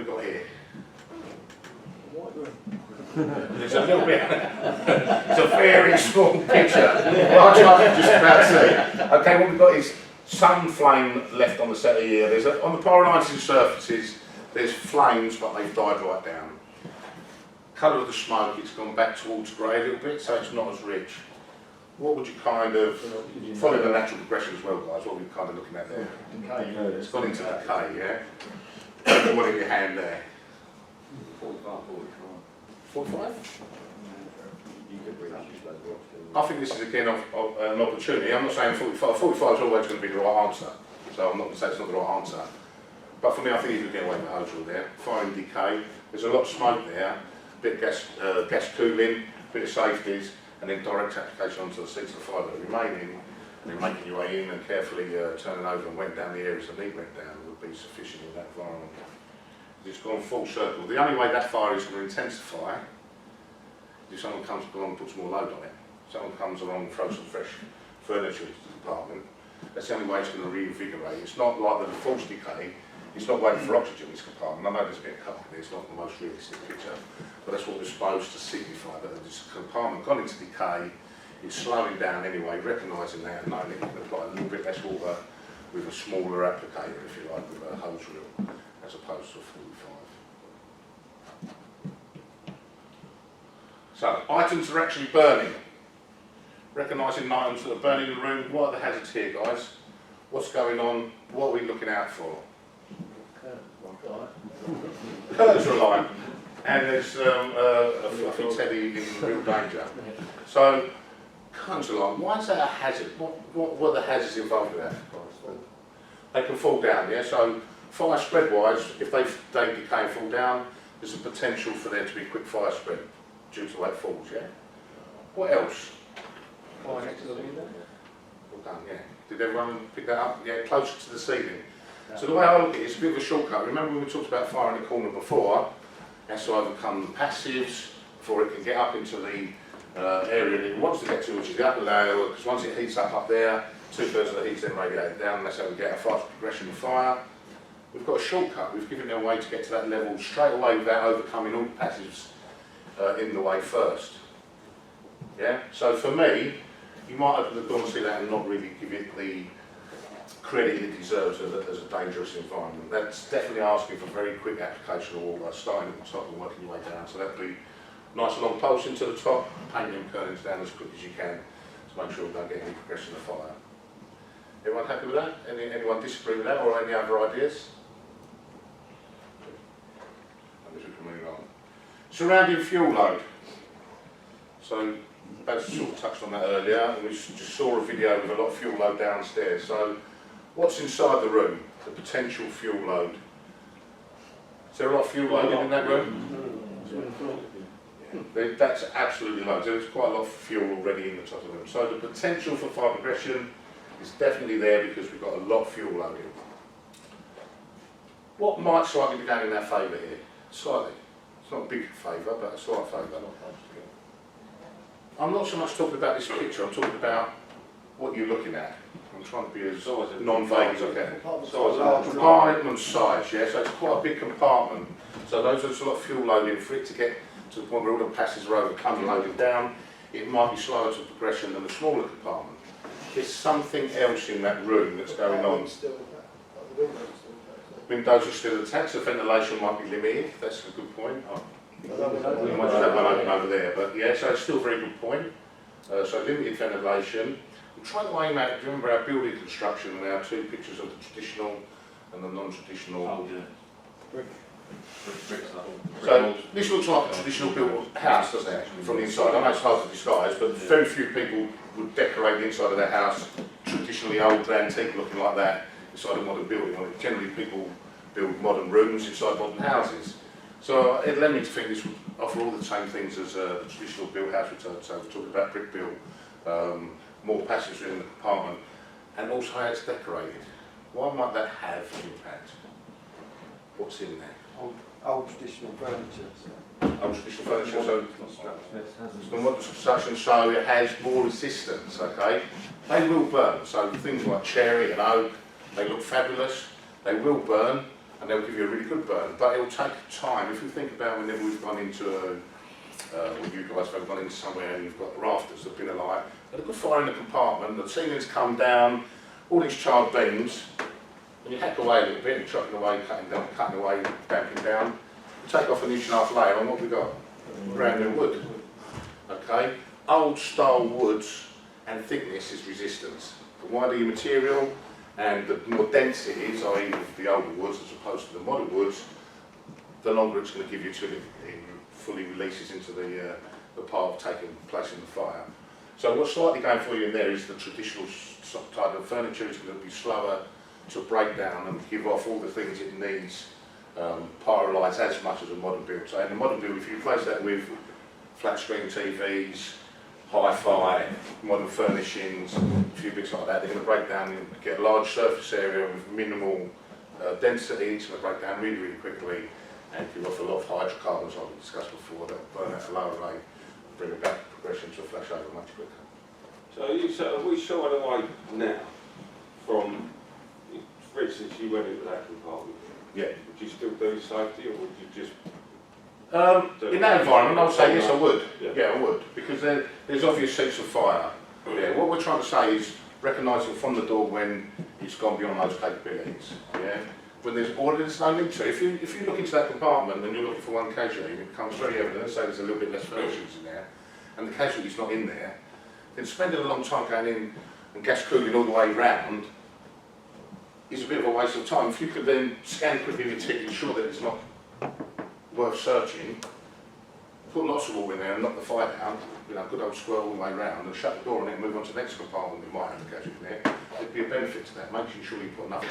we got here? It's a little bit, it's a very small picture. Large enough to just about see. Okay, what we've got is some flame left on the set here. There's on the pyrolysis surfaces, there's flames, but they've died right down. Colour of the smoke, it's gone back towards grey a little bit, so it's not as rich. What would you kind of, follow the natural progression as well, guys, what are we kind of looking at there? Decay. It's gone into decay, yeah? What in your hand there? 45. 45? I think this is again an opportunity. I'm not saying 45. 45 is always going to be the right answer, so I'm not going to say it's not the right answer. But for me, I think you can get away with the hose rule there. Fire and decay. There's a lot of smoke there, a bit of gas cooling, a bit of safeties, and then direct application onto the seats of the fire that are remaining, and then making your way in and carefully turning over and went down the areas the meat went down would be sufficient in that environment. It's gone full circle. The only way that fire is going to intensify is if someone comes along and puts more load on it. Someone comes along and throws some fresh furniture into the compartment. That's the only way it's going to reinvigorate. It's not like the false decay. It's not waiting for oxygen in this compartment. I know there's a bit of cover there. It's not the most realistic picture, but that's what we're supposed to signify. That this compartment gone into decay. It's slowing down anyway, recognising that and knowing that you can apply a little bit less water with a smaller applicator, if you like, with a hose reel, as opposed to a 45. So, items that are actually burning. Recognising items that are burning in the room. What are the hazards here, guys? What's going on? What are we looking out for? Curtains are alight. And there's a fluffy teddy in real danger. So, curtains are alight. Why is that a hazard? What are the hazards involved with that? They can fall down, yeah? So, fire spread wise, if they decay and fall down, there's a potential for there to be quick fire spread due to the way it falls, yeah? What else? Well done, yeah. Did everyone pick that up? Yeah, closer to the ceiling. So the way I look at it, it's a bit of a shortcut. Remember when we talked about fire in the corner before? It has to overcome the passives before it can get up into the area that it wants to get to, which is the upper layer, because once it heats up there, 2/3 of the heat's then radiated down, and that's how we get a fast progression of fire. We've got a shortcut. We've given them a way to get to that level straight away without overcoming all the passives in the way first. Yeah? So for me, you might open the door and see that and not really give it the credit it deserves as a dangerous environment. That's definitely asking for very quick application of water, starting at the top and working your way down. So that'd be nice long pulse into the top, paint them curtains down as quick as you can to make sure we don't get any progression of fire. Everyone happy with that? Anyone disagree with that or any other ideas? I guess we can move on. Surrounding fuel load. So, Baz sort of touched on that earlier, and we just saw a video with a lot of fuel load downstairs. So, what's inside the room? The potential fuel load. Is there a lot of fuel load in that room? That's absolutely loads. There's quite a lot of fuel already in the top of the room. So, the potential for fire progression is definitely there because we've got a lot of fuel load in. What might slightly be going in our favour here? Slightly. It's not a big favour, but a slight favour. I'm not so much talking about this picture, I'm talking about what you're looking at. I'm trying to be as non-vague as I can. Compartment size, yeah, so it's quite a big compartment. So there's a lot of fuel load in for it to get to the point where all the passes are overcome and loaded down. It might be slower to progression than the smaller compartment. There's something else in that room that's going on. Windows are still attached, so ventilation might be limited. That's a good point. You might just have one open over there, but yeah, so it's still a very good point. So limited ventilation. We're trying to aim at, do you remember our building construction and our two pictures of the traditional and the non-traditional? Oh, yeah. Brick. So this looks like a traditional built house, doesn't it, from the inside? I know it's hard to disguise, but very few people would decorate the inside of their house traditionally old, antique looking like that inside a modern building. Generally people build modern rooms inside modern houses. So it led me to think this would offer all the same things as the traditional built house return. So we're talking about brick built, more passage in the compartment, and also how it's decorated. Why might that have an impact? What's in there? Old traditional furniture. Old traditional furniture, so it's the modern construction, so it has more resistance, okay? They will burn, so things like cherry and oak, they look fabulous, they will burn, and they'll give you a really good burn, but it'll take time. If you think about whenever we've gone into or you guys have gone into somewhere and you've got rafters that have been alight, had a good fire in the compartment, the ceiling's come down, all these charred beams, and you hack away a little bit, and chopping away, cutting away, damping down, you take off an 1.5 inch layer, and what have we got? Brand new wood. Okay? Old style woods and thickness is resistance. The wider your material and the more dense it is, i.e. the older woods as opposed to the modern woods, the longer it's going to give you till it fully releases into the part taking place in the fire. So what's slightly going for you in there is the traditional type of furniture is going to be slower to break down and give off all the things it needs, pyrolyze as much as a modern build. So in a modern build, if you replace that with flat screen TVs, hi-fi, modern furnishings, a few bits like that, they're going to break down and get a large surface area with minimal density. It's going to break down really, really quickly and give off a lot of hydrocarbons, like we discussed before, that burn at a lower rate, bring about progression to a flash over much quicker. So are we showing away now from, for instance, you went into that compartment? Yeah. Would you still do safety, or would you just... In that environment, I would say yes, I would. Yeah. Yeah, I would, because there's obvious seats of fire. Yeah, what we're trying to say is recognising from the door when it's gone beyond those capabilities. Yeah, when there's no need to. If you look into that compartment and you're looking for one casualty, and it becomes very evident, say there's a little bit less furnishings in there, and the casualty's not in there, then spending a long time going in and gas cooling all the way round is a bit of a waste of time. If you could then scan quickly the tick, ensure that it's not worth searching, put lots of water in there and knock the fire down, good old squirrel all the way round, and shut the door on it and move on to the next compartment that might have the casualty in there. There'd be a benefit to that, making sure you put enough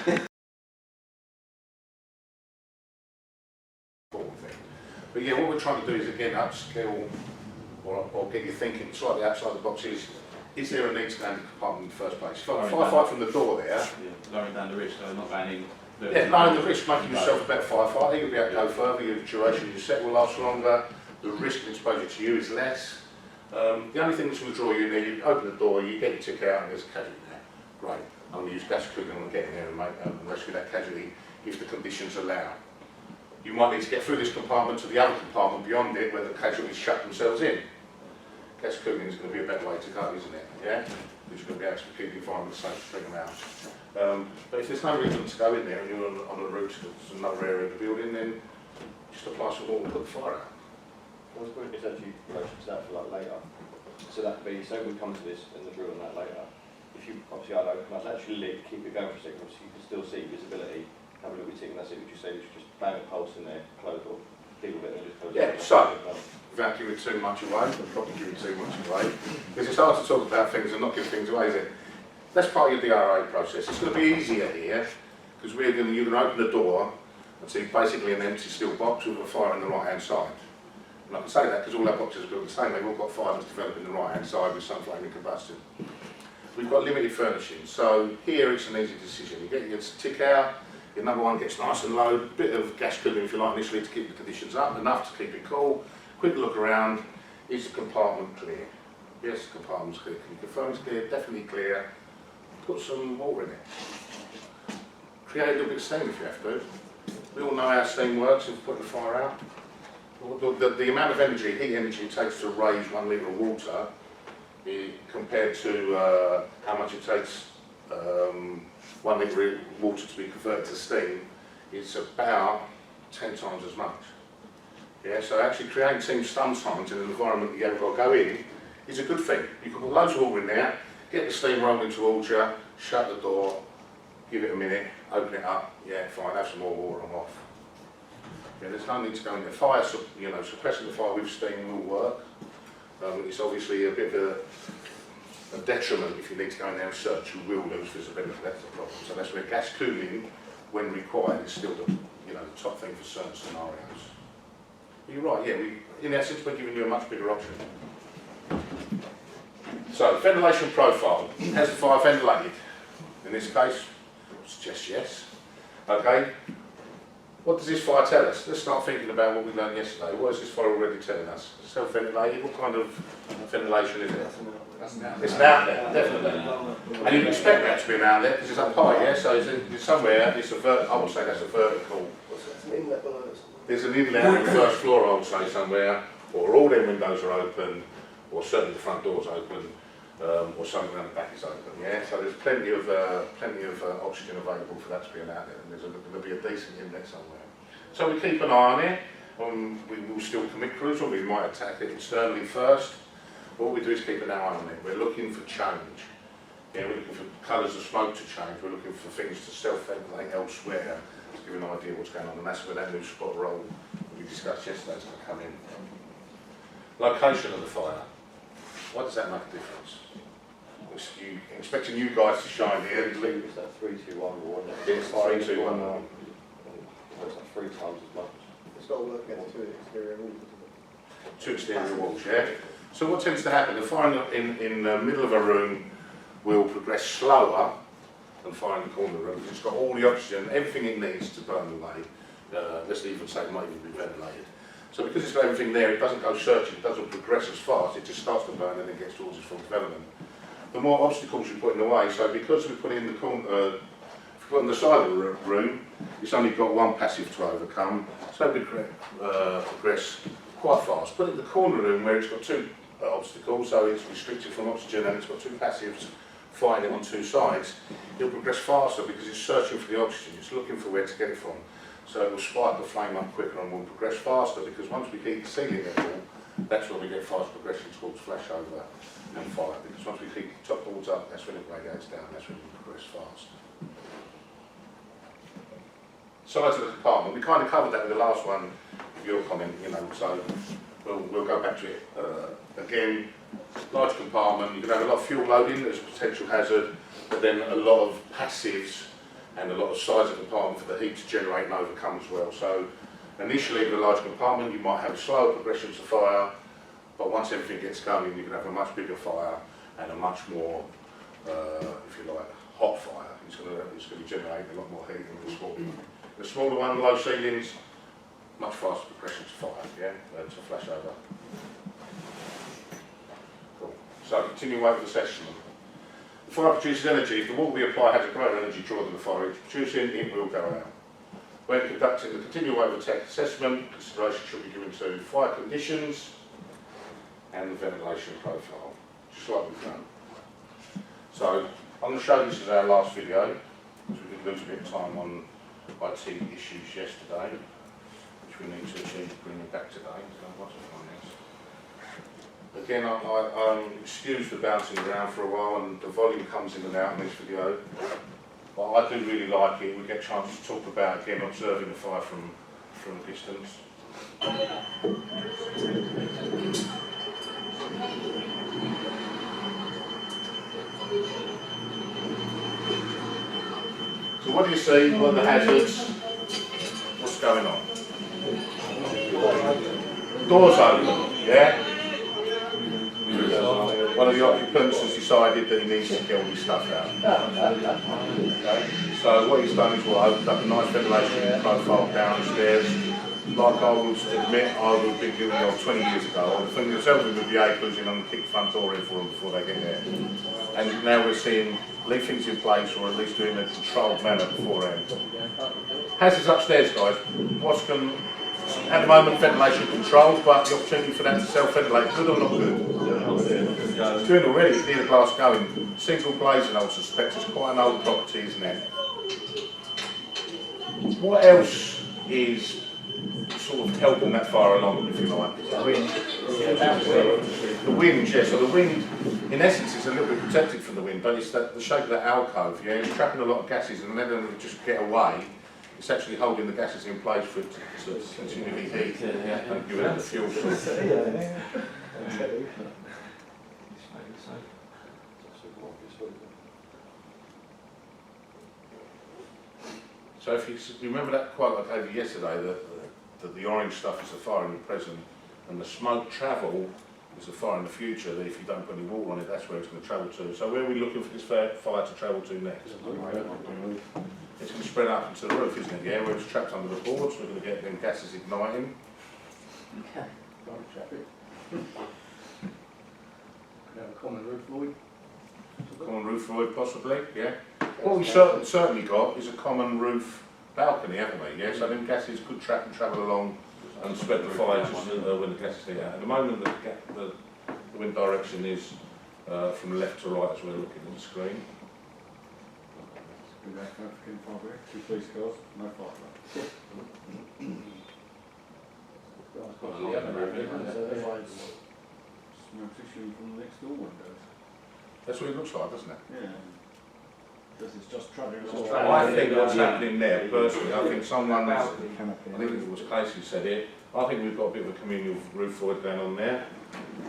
But yeah, what we're trying to do is again upskill or get you thinking slightly outside the box is there a need to go into the compartment in the first place? If I firefight from the door there, lowering down the risk, so not going in. Yeah, lowering the risk, making yourself a better firefighter, you'll be able to go further, your duration of your set will last longer, the risk of exposure to you is less. The only thing that's going to draw you in there, you open the door, you get your tick out and there's a casualty there. Great, I'm going to use gas cooling and get in there and rescue that casualty if the conditions allow. You might need to get through this compartment to the other compartment beyond it where the casualties shut themselves in. Gas cooling is going to be a better way to go, isn't it? Yeah? Because you're going to be able to keep the environment safe to bring them out. But if there's no reason to go in there and you're on a route to another area of the building, then just apply some water and put the fire out. I was wondering if actually relation to that for like later. So that would be, so we come to this and the drill on that later. If you obviously I know can actually lit, keep it going for a second, obviously you can still see visibility, have a little bit tick, and that's it. Would you say you should just bang a pulse in there, close or keep a bit and just close Yeah, it? so without giving too much away, but probably giving too much away, because it's hard to talk about things and not give things away, is it? That's part of your DRA process. It's going to be easier here because you're going to open the door and see basically an empty steel box with a fire on the right hand side. And I can say that because all our boxes are built the same. They've all got fires developing the right hand side with some flaming combustion. We've got limited furnishing, so here it's an easy decision. You get your tick out, your number one gets nice and low, a bit of gas cooling if you like initially to keep the conditions up, enough to keep it cool. Quick look around, is the compartment clear? Yes, the compartment's clear. Can you confirm it's clear? Definitely clear. Put some water in it. Create a little bit of steam if you have to. We all know how steam works if you put the fire out. The amount of energy, heat energy it takes to raise 1 litre of water compared to how much it takes 1 litre of water to be converted to steam, is about 10 times as much. Yeah, so actually creating steam sometimes in an environment that you haven't got to go in is a good thing. You can put loads of water in there, get the steam rolling towards you, shut the door, give it a minute, open it up, yeah, fine, have some more water, I'm off. Yeah, there's no need to go in there. Fire, suppressing the fire with steam will work. It's obviously a bit of a detriment if you need to go in there and search. You will lose visibility, that's the problem. So that's where gas cooling, when required, is still the top thing for certain scenarios. You're right, yeah, in essence we're giving you a much bigger option. So, ventilation profile. Has the fire ventilated? In this case, I suggest yes. Okay. What does this fire tell us? Let's start thinking about what we learned yesterday. What is this fire already telling us? Self-ventilated, what kind of ventilation is it? That's an outlet. It's an outlet, definitely. And you'd expect that to be an outlet because it's up high, yeah? So it's somewhere, it's I would say that's a vertical. There's an inlet on the first floor, I would say, somewhere, or all their windows are open, or certainly the front door's open, or something around the back is open, yeah? So there's plenty of oxygen available for that to be an outlet, and there's going to be a decent inlet somewhere. So we keep an eye on it. We will still commit crews, or we might attack it externally first. What we do is keep an eye on it. We're looking for change. Yeah, we're looking for colours of smoke to change. We're looking for things to self-ventilate elsewhere to give an idea what's going on. And that's where that new spot roll that we discussed yesterday is going to come in. Location of the fire. Why does that make a difference? You expecting you guys to shine here. It's that 3-2-1 war, isn't it? It's 3-2-1. It's like 3 times as much. It's got to work against two exterior walls. Two exterior walls, yeah? So what tends to happen, the fire in the middle of a room will progress slower than fire in the corner of the room because it's got all the oxygen, everything it needs to burn away. Let's even say it might even be ventilated. So because it's got everything there, it doesn't go searching, it doesn't progress as fast, it just starts to burn and then gets towards its full development. The more obstacles you put in the way, so because we put it in the corner, if you put it on the side of the room, it's only got one passive to overcome, so it progress quite fast. Put it in the corner of the room where it's got 2 obstacles, so it's restricted from oxygen and it's got 2 passives fighting it on 2 sides, it'll progress faster because it's searching for the oxygen, it's looking for where to get it from. So it will spike the flame up quicker and will progress faster because once we keep the ceiling level, that's where we get fast progression towards flashover and fire. Because once we keep the top boards up, that's when it radiates down, that's when we progress fast. Size of the compartment, we kind of covered that with the last one, with your comment, you know, so we'll go back to it. Again, large compartment, you can have a lot of fuel loading, there's a potential hazard, but then a lot of passives and a lot of size of the compartment for the heat to generate and overcome as well. So initially with a large compartment you might have a slower progression to fire, but once everything gets going you can have a much bigger fire and a much more, if you like, hot fire. It's going to be generating a lot more heat than the smaller one. The smaller one, low ceilings, much faster progression to fire, yeah, to flash over. Cool. So continue with the session. The fire produces energy. If the water we apply has a greater energy draw than the fire is producing, it will go out. When conducting the continual overtake assessment, consideration should be given to fire conditions and the ventilation profile, just like we've done. So I'm going to show this as our last video, because we did lose a bit of time on IT issues yesterday, which we need to achieve to bring it back today. So what's it on this? Again, I'm excused for bouncing around for a while and the volume comes in and out in this video. But I do really like it. We get a chance to talk about, again, observing the fire from a distance. So what do you see? What are the hazards? What's going on? Doors open, yeah? One of the occupants has decided that he needs to get all his stuff out. Okay. So what he's done is opened up a nice ventilation profile downstairs. Like I will admit, I would have been guilty of 20 years ago. I would think yourself with the A closing and kick the front door in for them before they get there. And now we're seeing leave things in place, or at least doing a controlled manner beforehand. Hazards upstairs, guys. At the moment, ventilation controlled, but the opportunity for that to self-ventilate, good or not good? It's doing already, you hear the glass going. Single glazing, I would suspect, it's quite an old property, isn't it? What else is sort of helping that fire along, if you like? The wind. The wind, yes. So the wind, in essence, is a little bit protected from the wind, but it's the shape of that alcove, yeah? It's trapping a lot of gases and letting them just get away. It's actually holding the gases in place for it to continually heat and give it the fuel source. So if you remember that quote I gave you yesterday, that the orange stuff is the fire in the present, and the smoke travel is the fire in the future, that if you don't put any water on it, that's where it's going to travel to. So where are we looking for this fire to travel to next? It's going to spread up into the roof, isn't it? Yeah, where it's trapped under the boards, we're going to get them gases igniting. have a common roof void. Common roof void possibly, yeah. What we've Councillor certainly got is a common roof balcony, haven't we? Yeah, so then gases could track and travel along and spread the fire just when the gas is there. At the moment, the wind direction is from left to right as we're looking at the screen. Good African fabric, 2 police cars, no fire. Smoke issuing from the next door windows. That's what it looks like, doesn't it? Yeah. Because it's just travelling Just along. travelling. I think what's happening there, personally, I think someone's, I Canopy. think it was Casey said it, I think we've got a bit of a communal roof void going on there.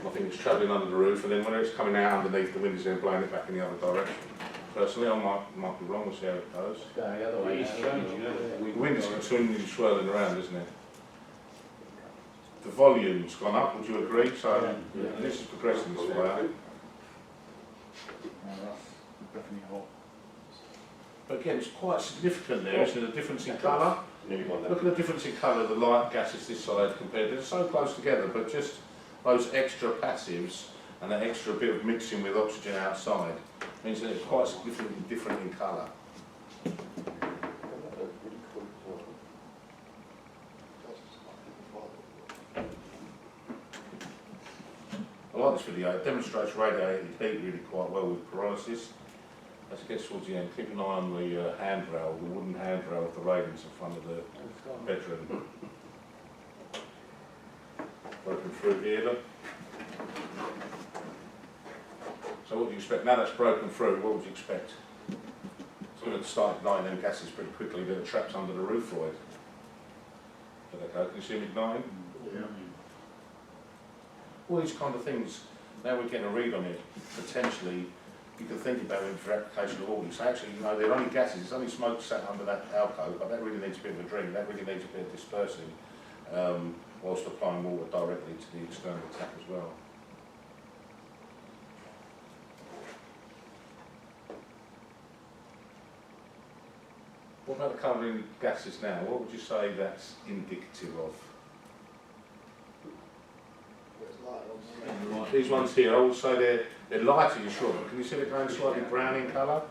I think it's travelling under the roof, and then when it's coming out underneath, the wind is then blowing it back in the other direction. Personally, I might be wrong, we'll see how it goes. Going the other way. It's changing, isn't it? The wind is continually swirling around, isn't it? The volume's gone up, would you agree? So this is progressing this way. That's definitely hot. But again, it's quite significant there, isn't it? The difference in colour. Nearly gone Look there. at the difference in colour, the light gases this side compared, they're so close together, but just those extra passives and that extra bit of mixing with oxygen outside means that it's quite significantly different in colour. I like this video, it demonstrates radiated heat really quite well with pyrolysis. As it gets towards the end, keep an eye on the handrail, the wooden handrail of the railings in front of the bedroom. Broken through here, look. So what do you expect? Now that's broken through, what would you expect? It's going to start igniting them gases pretty quickly that are trapped under the roof void. There they go, can you see them igniting? Yeah. All these kind of things, now we're getting a read on it, potentially you can think about it for application of all these. Actually, you know, they're only gases, it's only smoke sat under that alcove, but that really needs a bit of a drink, that really needs a bit of dispersing, whilst applying water directly to the external tap as well. What about the colouring gases now? What would you say that's indicative of? There's light on These ones here, I would say they're lighter, you're sure, but can you see they're going slightly brown in colour?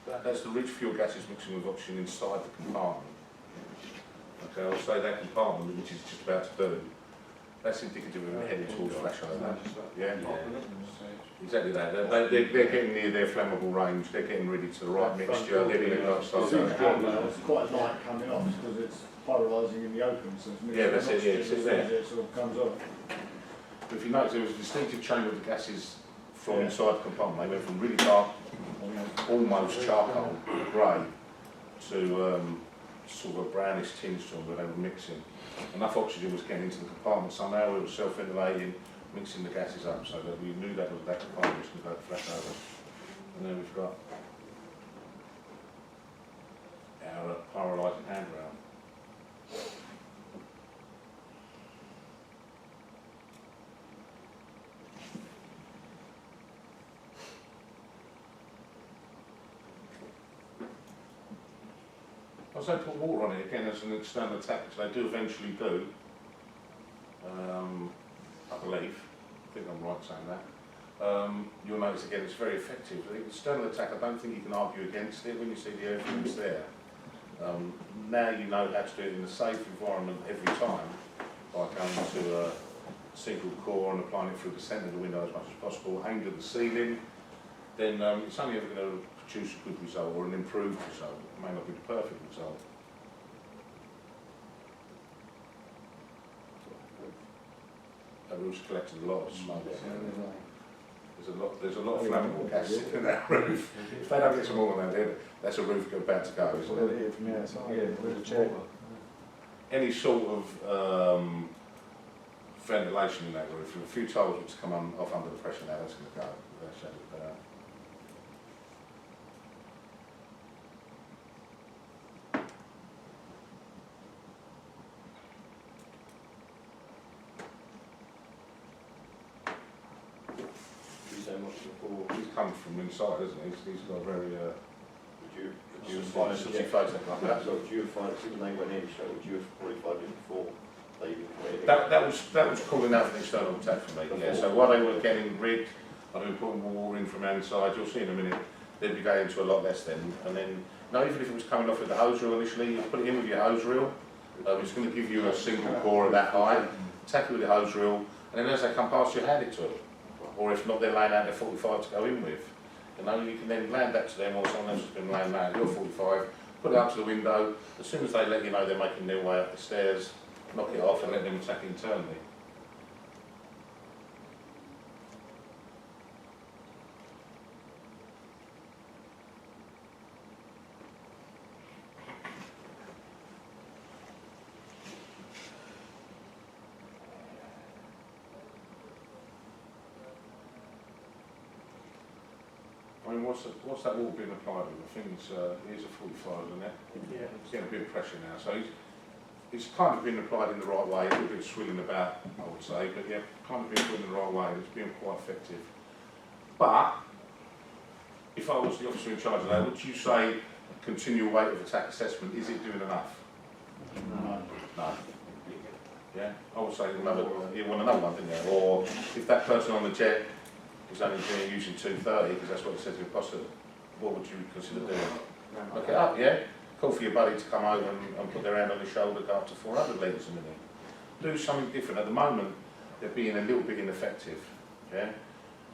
That's the rich fuel gases mixing with oxygen inside the compartment. Okay, I'll say that compartment, which is just about to do, that's indicative of them heading towards flashover. Yeah, exactly that. They're getting near their flammable range, they're getting ready to the right mixture, they're going to start It's quite light coming off because it's polarising in the open, so it's mixing Yeah, that's it, yeah, oxygen it's as there. soon as it sort of comes off. If you notice, there was a distinctive change of the gases from inside the compartment. They went from really dark, almost charcoal grey, to sort of a brownish tinge to them where they were mixing. Enough oxygen was getting into the compartment somehow, it was self-ventilating, mixing the gases up, so that we knew that was that compartment was going to go flash over. And then we've got our pyrolysing handrail. I say put water on it again as an external attack, which they do eventually do. I believe, I think I'm right saying that. You'll notice again it's very effective. The external attack, I don't think you can argue against it when you see the evidence there. Now you know how to do it in a safe environment every time by going to a single core and applying it through the centre of the window as much as possible, aimed at the ceiling. Then it's only ever going to produce a good result or an improved result. It may not be the perfect result. That roof's collected a lot of smoke. There's a lot of flammable gas in that roof. If they don't get some more on that, that's a roof about to go, isn't it? Here from the outside. Any sort of ventilation in that roof, if a few tiles were to come off under the pressure now, that's going to go. That's shut it down. So much before, He's come from inside, isn't he? He's got a very would you find sooty face like that. So would you have found it, when they went in, so would you have probably found it before even committed. That was calling out for an external attack for me. Yeah. So while they were getting rigged, I've been putting water in from outside. You'll see in a minute. They'd be going to a lot less then. And then, no, even if it was coming off with the hose reel initially, you put it in with your hose reel. It's going to give you a single core at that height. Attack it with the hose reel, and then as they come past, you hand it to them. Or if not, they're laying out their 45 to go in with. You know, you can then land that to them, or someone else has been laying out your 45. Put it up to the window. As soon as they let you know they're making their way up the stairs, knock it off and let them attack internally. I mean, what's that wall being applied with? I think it's a 45, isn't it? Yeah. It's getting a bit of pressure now, so it's kind of been applied in the right way, a little bit swilling about, I would say, but yeah, kind of been put in the right way, and it's been quite effective. But, if I was the officer in charge of that, would you say continual weight of attack assessment, is it doing enough? No. No. Yeah, I would say you want another one, didn't you? Or if that person on the jet is only being using 230, because that's what it says in POSA, what would you consider doing? Look it up, yeah? Call for your buddy to come over and put their hand on his shoulder, go up to 400 litres a minute. Do something different. At the moment, they're being a little bit ineffective, yeah?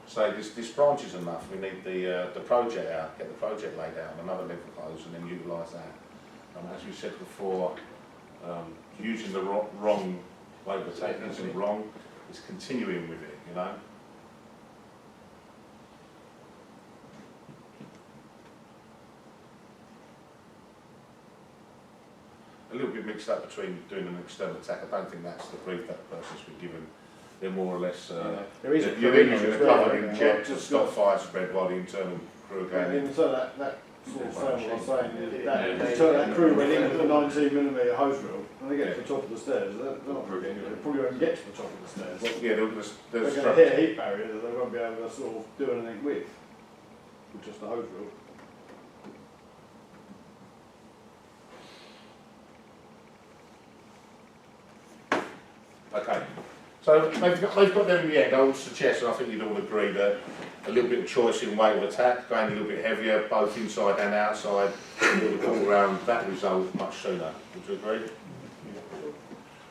So this branch is enough. We need the project out, get the project laid out on another level close and then utilise that. As we said before, using the wrong way of attacking isn't wrong, it's continuing with it, you know? A little bit mixed up between doing an external attack. I don't think that's the brief that person's been given. They're more or less, There is a you're perimeter using a as well, covering isn't jet there? to Just stop got- fire spread while the internal crew are going in. And so that sort of saying what I'm saying, Yeah. that crew went in with the 19mm hose reel, and they get to the top of the stairs, they're not probably won't get to the top of the stairs. Well, yeah, there's They're going to structure. hit a heat barrier that they won't be able to sort of do anything with just the hose reel. Okay, so they've got them in the end. I would suggest, and I think you'd all agree, that a little bit of choice in weight of attack, going a little bit heavier, both inside and outside, would have brought around that result much sooner. Would you agree?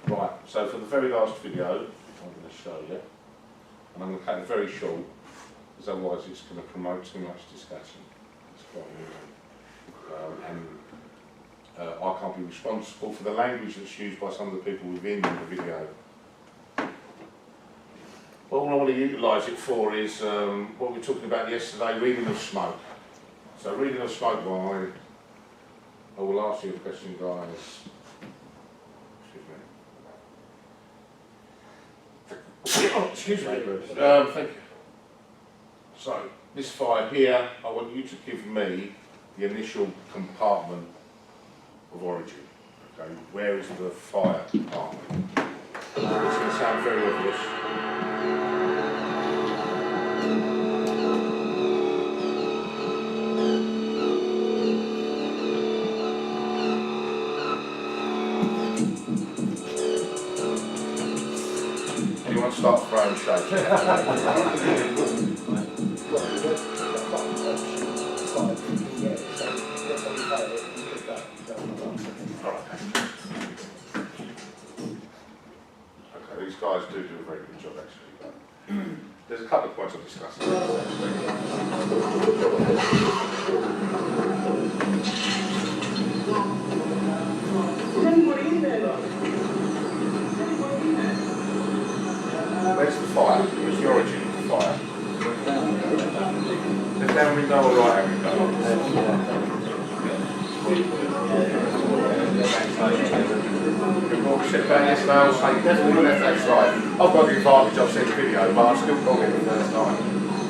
Right, so for the very last video, I'm going to show you, and I'm going to cut it very short, because otherwise it's going to promote too much discussion. It's quite weird. I can't be responsible for the language that's used by some of the people within the video. What I want to utilise it for is what we were talking about yesterday, reading of smoke. So reading of smoke I will ask you a question, guys. Excuse me. Thank you. So, this fire here, I want you to give me the initial compartment of origin. Okay, where is the fire compartment? It's going to sound very obvious. Anyone start throwing shade? Okay, these guys do a very good job actually, but there's a couple of points I'll discuss. Where's the fire? Where's the origin of the fire? Left hand window or right hand window? What we said about yesterday, I was saying definitely left hand side. I've got the advantage, I've seen the video, but I'm still calling it the first time.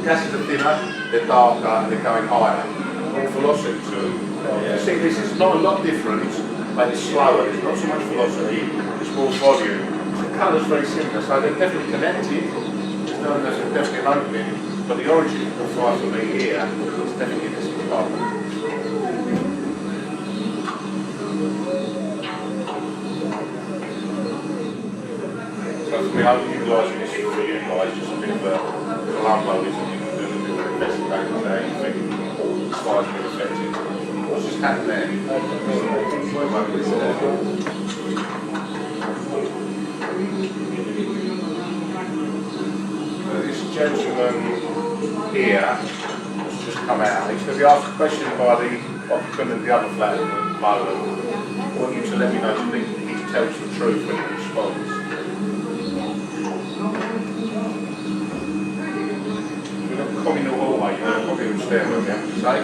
Gases are thinner, they're darker, and they're going higher. All velocity too. You see, this is not a lot different, but it's slower. There's not so much velocity, it's more volume. The colour's very similar, so they're definitely connected. There's definitely an opening, but the origin of the fire for me here is definitely in this compartment. me utilising this for you guys, just a bit of a Columbo, isn't it? Doing a bit of an investigation there, you think the spies have been affected. What's just happened there? This gentleman here has just come out. He's going to be asked a question by the occupant of the other flat at the moment. I want you to let me know if you think he tells the truth when he responds. We've got a communal hallway, you've got a communal stairwell, yeah? Say?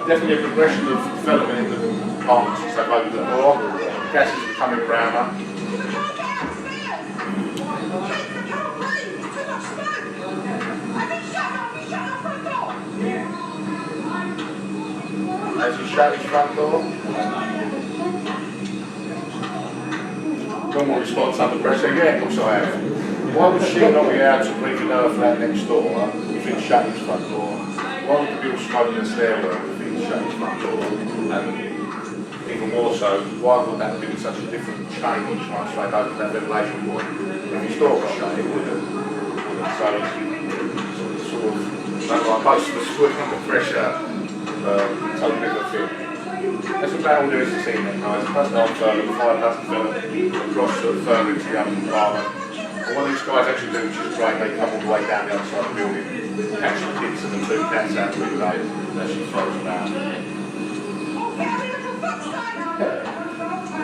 Definitely a progression of development in the apartments since they've opened the door. Gas is becoming browner. Has he shut his front door? Normal response under pressure, yeah, of course I have. Why would she not be able to breathe in her flat next door if he'd shut his front door? Why would the people smoking in the stairwell if he'd shut his front door? And even more so, why would that have been such a different change once they'd opened that ventilation point? If his door was shut, it wouldn't. So, sort of, like most of us would under pressure, totally different thing. That's about all there is to see then, guys. It doesn't hold further, the fire doesn't fill across further into the other apartment. And what these guys actually do, which is great, they come all the way down the other side of the building, catch the kids and the two cats out the window, and actually throws them out.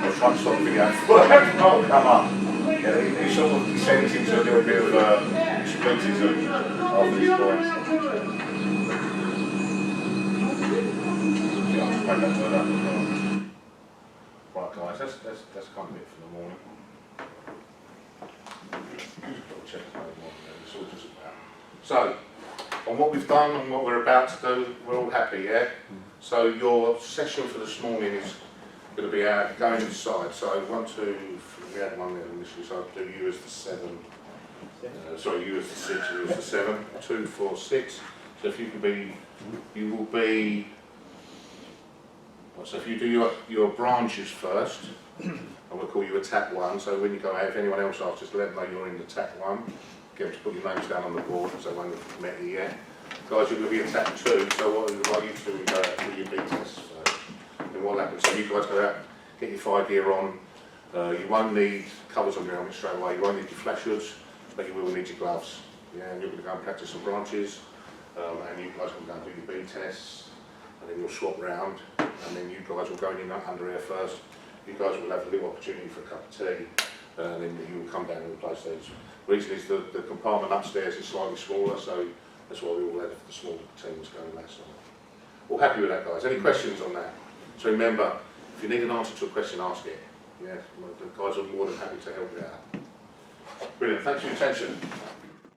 I'll try to stop the video before that can't come up. Yeah, he sort of descends into a little bit of exploitism of these points. Right guys, that's kind of it for the morning. So, on what we've done and what we're about to do, we're all happy, yeah? So your session for this morning is going to be out going inside. So 1, 2, we had one there initially, so I'll do you as the 7. Sorry, you as the 6, you as the 7. 2, 4, 6. So if you can be, you will be. So if you do your branches first, I'm going to call you attack 1, so when you go out, if anyone else asks, just let them know you're in attack 1. Get them to put your names down on the board, because they won't have met you yet. Guys, you're going to be attack 2, so what I'd like you to do is go out and do your B tests first. And what happens, so you guys go out, get your 5 gear on, you won't need covers on your helmet straight away, you won't need your flash hoods, but you will need your gloves. Yeah, and you're going to go and practice some branches, and you guys can go and do your B tests. And then you'll swap round, and then you guys will go in under air first. You guys will have a little opportunity for a cup of tea, and then you will come down and replace those. The reason is the compartment upstairs is slightly smaller, so that's why we all had the smaller teams going that side. All happy with that, guys? Any questions on that? So remember, if you need an answer to a question, ask it. Yeah, the guys are more than happy to help you out. Brilliant, thanks for your attention.